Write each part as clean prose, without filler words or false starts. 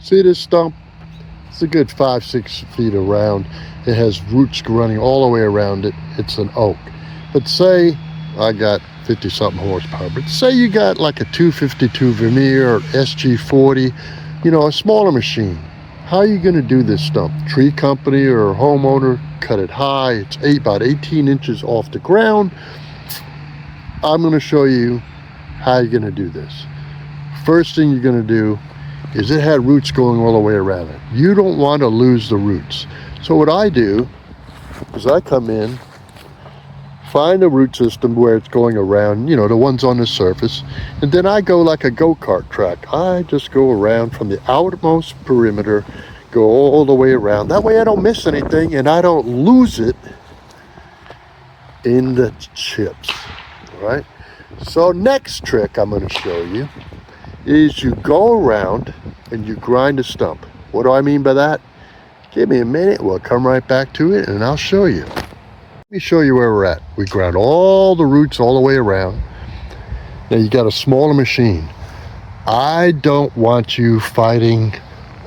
See this stump? It's a good 5-6 feet around. It has roots running all the way around it. It's an oak. But say I got 50 something horsepower, but say you got like a 252 Vermeer or SG40, you know, a smaller machine. How are you going to do this stump? Tree company or a homeowner, cut it high. It's about 18 inches off the ground. I'm going to show you how you're going to do this. First thing you're going to do is it had roots going all the way around it. You don't want to lose the roots. So what I do is I come in, find a root system where it's going around, you know, the ones on the surface, and then I go like a go-kart track. I just go around from the outermost perimeter, go all the way around. That way I don't miss anything and I don't lose it in the chips, right? So next trick I'm going to show you is you go around and you grind a stump. What do I mean by that? Give me a minute, we'll come right back to it and I'll show you. Let me show you where we're at. We ground all the roots all the way around. Now you got a smaller machine. I don't want you fighting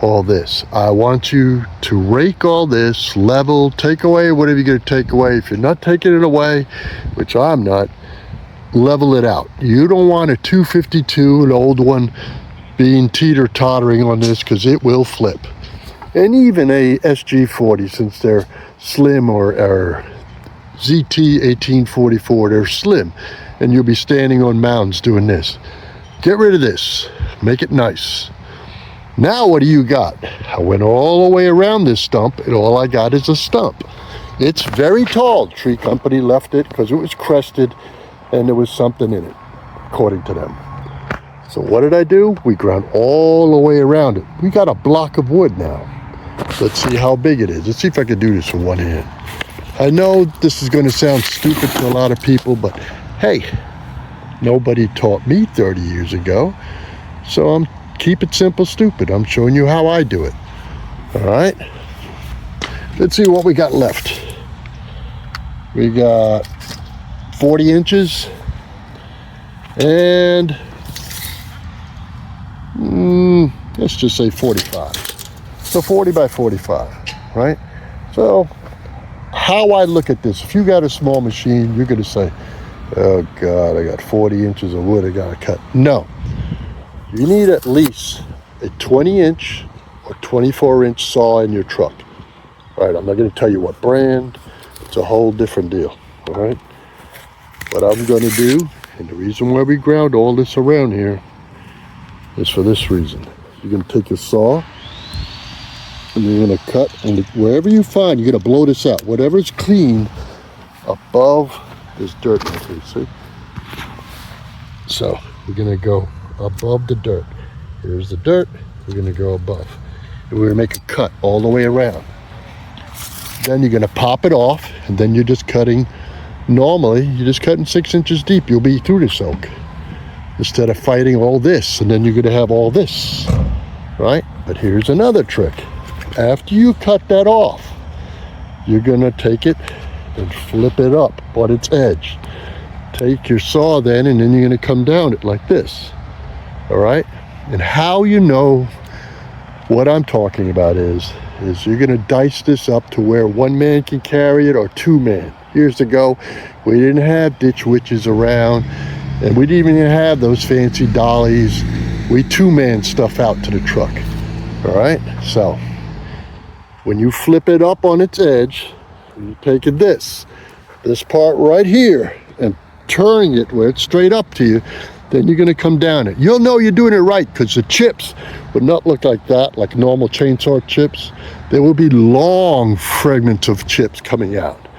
all this. I want you to rake all this, level, take away whatever you're going to take away. If you're not taking it away, which I'm not, level it out. You don't want a 252, an old one, being teeter-tottering on this because it will flip. And even a SG40, since they're slim, or ZT 1844, they're slim, and you'll be standing on mounds doing this. Get rid of this, make it nice. Now what do you got? I went all the way around this stump, and all I got is a stump. It's very tall. Tree company left it because it was crested and there was something in it, according to them. So what did I do? We ground all the way around it. We got a block of wood now. Let's see how big it is. Let's see if I can do this with one hand. I know this is going to sound stupid to a lot of people, but hey, nobody taught me 30 years ago. So I'm keep it simple, stupid. I'm showing you how I do it. All right. Let's see what we got left. We got 40 inches and let's just say 45. So 40 by 45, right? So how I look at this, if you got a small machine, you're going to say, oh God, I got 40 inches of wood I got to cut. No, you need at least a 20-inch or 24-inch saw in your truck. All right, I'm not going to tell you what brand. It's a whole different deal, all right? What I'm going to do, and the reason why we ground all this around here, is for this reason. You're going to take your saw, and you're going to cut, and wherever you find, you're going to blow this out. Whatever's clean above this dirt, see? So we're going to go above the dirt. Here's the dirt, we're going to go above. And we're going to make a cut all the way around. Then you're going to pop it off, and then you're just cutting. Normally, you're just cutting 6 inches deep. You'll be through this oak. Instead of fighting all this, and then you're going to have all this, right? But here's another trick. After you cut that off, you're going to take it and flip it up on its edge. Take your saw then, and then you're going to come down it like this, all right? And how you know what I'm talking about is you're going to dice this up to where one man can carry it or two men. Years ago, we didn't have ditch witches around, and we didn't even have those fancy dollies. We two-man stuff out to the truck, all right? So when you flip it up on its edge, you're taking this part right here and turning it where it's straight up to you, then you're going to come down it. You'll know you're doing it right because the chips would not look like that, like normal chainsaw chips. There will be long fragments of chips coming out.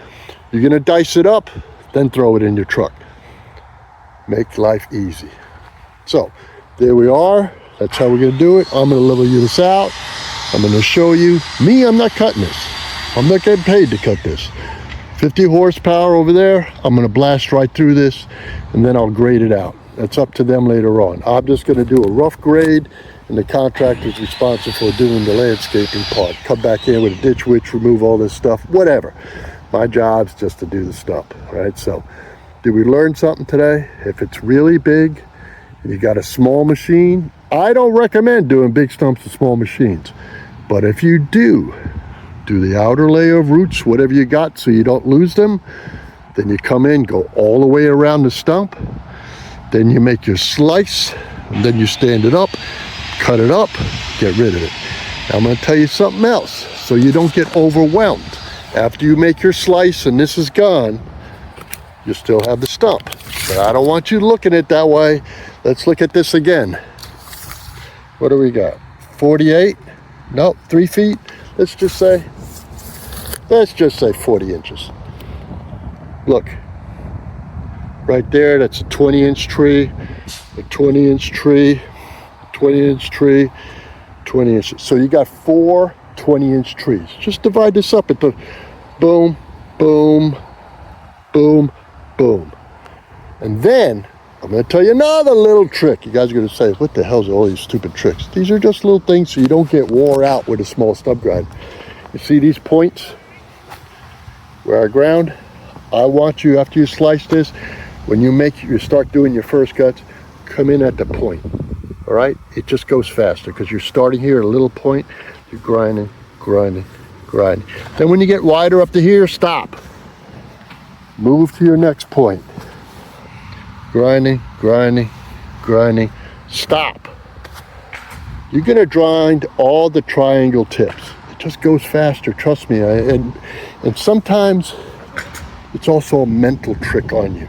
You're going to dice it up, then throw it in your truck. Make life easy. So there we are. That's how we're going to do it. I'm going to level you this out. I'm going to show you. Me, I'm not cutting this. I'm not getting paid to cut this. 50 horsepower over there. I'm going to blast right through this, and then I'll grade it out. That's up to them later on. I'm just going to do a rough grade, and the contractor's responsible for doing the landscaping part. Come back in with a ditch witch, remove all this stuff, whatever. My job's just to do the stump, right? So did we learn something today? If it's really big and you got a small machine, I don't recommend doing big stumps with small machines. But if you do the outer layer of roots, whatever you got, so you don't lose them, then you come in, go all the way around the stump, then you make your slice, and then you stand it up, cut it up, get rid of it. Now I'm going to tell you something else, so you don't get overwhelmed. After you make your slice and this is gone, you still have the stump. But I don't want you looking at it that way. Let's look at this again. What do we got? 48? No, 3 feet. Let's just say 40 inches. Look, right there, that's a 20-inch tree, a 20-inch tree, a 20-inch tree, 20 inches. So you got 4 20-inch trees. Just divide this up into boom, boom, boom, boom. And then I'm going to tell you another little trick. You guys are going to say, what the hell's all these stupid tricks? These are just little things so you don't get wore out with a small stump grinder. You see these points where I ground? I want you, after you slice this, when you start doing your first cuts, come in at the point. All right? It just goes faster because you're starting here at a little point. You're grinding, grinding, grinding. Then when you get wider up to here, stop. Move to your next point. Grinding, grinding, grinding. Stop. You're going to grind all the triangle tips. It just goes faster, trust me. And sometimes it's also a mental trick on you.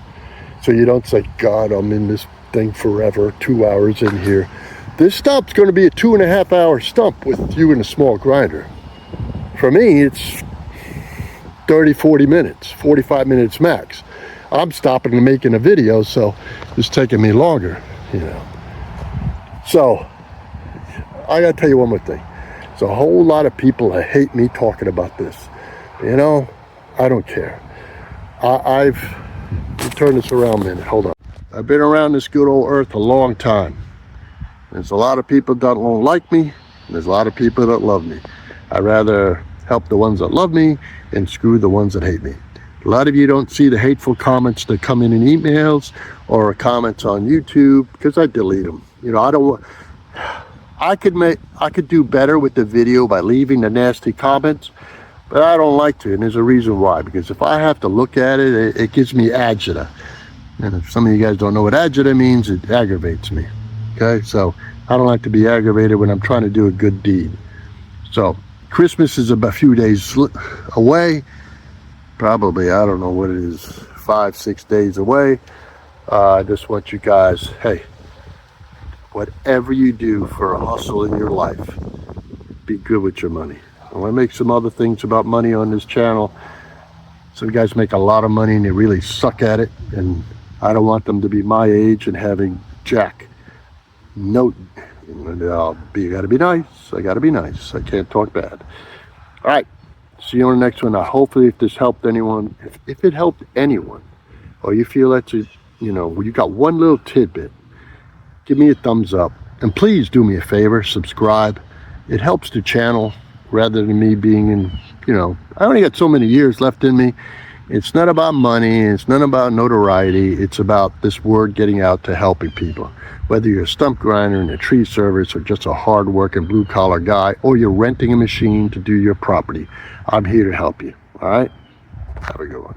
So you don't say, God, I'm in this thing forever, 2 hours in here. This stump's going to be a 2.5-hour stump with you in a small grinder. For me, it's 30, 40 minutes, 45 minutes max. I'm stopping and making a video, so it's taking me longer, you know. So, I gotta tell you one more thing. There's a whole lot of people that hate me talking about this. You know, I don't care. Let me turn this around a minute, hold on. I've been around this good old earth a long time. There's a lot of people that don't like me, and there's a lot of people that love me. I'd rather help the ones that love me and screw the ones that hate me. A lot of you don't see the hateful comments that come in emails or comments on YouTube because I delete them. You know, I could do better with the video by leaving the nasty comments, but I don't like to, and there's a reason why. Because if I have to look at it, it gives me agita. And if some of you guys don't know what agita means, it aggravates me. Okay, so I don't like to be aggravated when I'm trying to do a good deed. So Christmas is about a few days away. Probably, I don't know what it is, 5-6 days away. I just want you guys, hey, whatever you do for a hustle in your life, be good with your money. I want to make some other things about money on this channel. Some guys make a lot of money and they really suck at it, and I don't want them to be my age and having jack. No, you gotta be nice. I gotta be nice. I can't talk bad. All right. See you on the next one. Now, hopefully, if this helped anyone, if it helped anyone, or you feel that's a, you know, you got one little tidbit, give me a thumbs up. And please do me a favor, subscribe. It helps the channel rather than me being in, you know, I only got so many years left in me. It's not about money. It's not about notoriety. It's about this word getting out to helping people. Whether you're a stump grinder in a tree service or just a hard-working blue-collar guy, or you're renting a machine to do your property, I'm here to help you. All right? Have a good one.